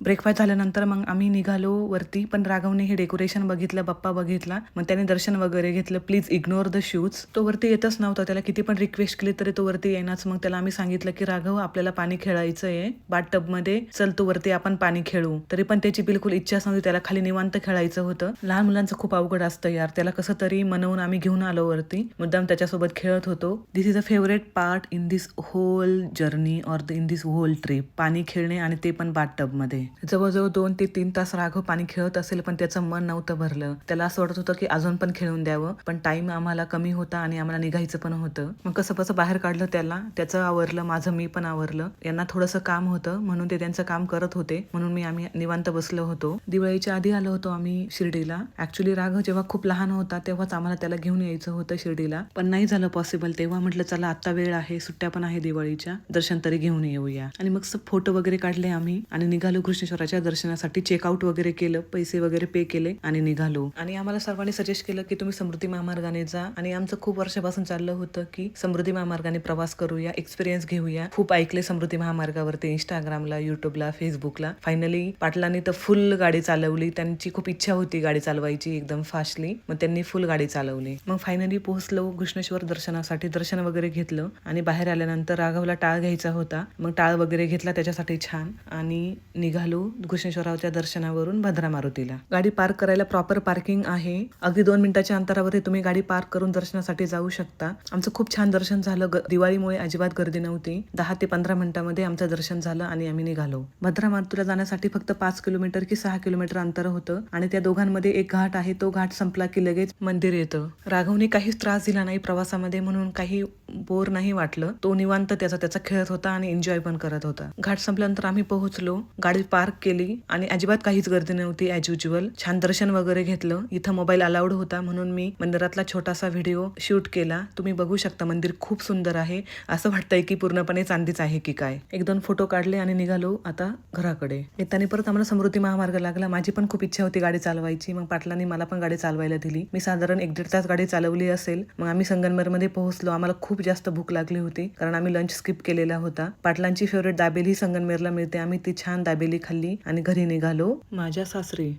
Breakfast झाल्यानंतर मग आम्ही निघालो वरती, पण राघवने हे डेकोरेशन बघितलं, बाप्पा बघितला, मग त्याने दर्शन वगैरे घेतलं. Please ignore the shoes. तो वरती येतच नव्हता, त्याला किती पण रिक्वेस्ट केली तरी तो वरती येईनाच. मग त्याला आम्ही सांगितलं की राघव आपल्याला पाणी खेळायचं आहे बाट टब मध्ये, चल तू वरती आपण पाणी खेळू. तरी पण त्याची बिलकुल इच्छाच नव्हती, त्याला खाली निवांत खेळायचं होतं. लहान मुलांचं खूप अवघड असतं यार, त्याला कसं तरी मनवून आम्ही घेऊन आलो वरती, मुद्दाम त्याच्यासोबत खेळत होतो. This is a favourite part in this whole journey or in this whole trip, पाणी खेळणे आणि ते पण बाट टब मध्ये. जवळजवळ 2 ते 3 तास राघव पाणी खेळत असेल, पण त्याचं मन नव्हतं भरलं. त्याला असं वाटत होतं की अजून पण खेळून द्यावं, पण टाइम आम्हाला कमी होता आणि आम्हाला निघायचं पण होतं. मग कसं कसं बाहेर काढलं त्याला, त्याचं आवरलं, माझं मी पण आवरलं. यांना थोडंसं काम होतं म्हणून ते त्यांचं काम करत होते, म्हणून आम्ही निवांत बसलो होतो. दिवाळीच्या आधी आलो होतो आम्ही शिर्डीला. ऍक्च्युली राघव जेव्हा खूप लहान होता तेव्हाच आम्हाला त्याला घेऊन यायचं होतं शिर्डीला, पण नाही झालं पॉसिबल. तेव्हा म्हटलं चला आता वेळ आहे, सुट्ट्या पण आहे दिवाळीच्या, दर्शन तरी घेऊन येऊया. आणि मग फोटो वगैरे काढले आम्ही आणि निघालो कृष्णेश्वराच्या दर्शनासाठी. चेकआउट वगैरे केलं, पैसे वगैरे पे केले आणि निघालो. आणि आम्हाला सर्वांनी सजेस्ट केलं की तुम्ही समृद्धी महामार्गाने जा, आणि आमचं खूप वर्षापासून चाललं होतं की समृद्धी महामार्गाने प्रवास करूया, एक्सपिरियन्स घेऊया. खूप ऐकले समृद्धी महामार्गावरती, इंस्टाग्रामला, युट्यूबला, फेसबुकला. फायनली पाटलांनी तर फुल गाडी चालवली. त्यांची खूप इच्छा होती गाडी चालवायची एकदम फास्टली, मग त्यांनी फुल गाडी चालवली. मग फायनली पोहोचलो कृष्णेश्वर दर्शनासाठी. दर्शन वगैरे घेतलं आणि बाहेर आल्यानंतर राघवला टाळ घ्यायचा होता, मग टाळ वगैरे घेतला त्याच्यासाठी छान, आणि निघालो कृष्णेश्वराच्या दर्शनावरून भद्रा मारुतीला. गाडी पार्क करायला प्रॉपर पार्किंग आहे, अगदी 2 मिनिटाच्या अंतरावरती तुम्ही गाडी पार्क करून दर्शनासाठी जाऊ शकता. आमचं खूप छान दर्शन झालं, दिवाळीमुळे अजिबात गर्दी नव्हती. 10 ते 15 मिनिटांमध्ये आमचं दर्शन झालं आणि आम्ही निघालो. भद्रा मारुतीला जाण्यासाठी फक्त 5 किलोमीटर की 6 किलोमीटर अंतर होतं, आणि त्या दोघांमध्ये एक घाट आहे, तो घाट संपला की लगेच मंदिर येतं. राघवने काहीच त्रास दिला नाही प्रवासामध्ये, म्हणून काही बोर नाही वाटलं. तो निवांत त्याचा खेळत होता आणि एन्जॉय पण करत होता. घाट संपल्यानंतर आम्ही पोहोचलो, गाडी पार्क केली आणि अजिबात काहीच गर्दी नव्हती ॲज युज्युअल. छान दर्शन वगैरे घेतलं. इथं मोबाईल अलाउड होता म्हणून मी मंदिरातला छोटासा व्हिडिओ शूट केला. तुम्ही बघू शकता, मंदिर खूप सुंदर आहे, असं वाटतंय की पूर्णपणे चांदीच आहे की काय. 1-2 फोटो काढले आणि निघालो आता घराकडे. येताना परत आम्हाला समृद्धी महामार्ग लागला. माझी पण खूप इच्छा होती गाडी चालवायची, मग पाटलांनी मला पण गाडी चालवायला दिली. मी साधारण 1-1.5 तास गाडी चालवली असेल. मग आम्ही संगमनेरमध्ये पोहोचलो. आम्हाला खूप जास्त भूक लागली होती कारण आम्ही लंच स्किप केलेला होता. पाटलांची फेवरेट दाबेली संगमनेरला मिळते, आम्ही ती छान दाबेली खाल्ली आणि घरी निघालो माझ्या सासरी.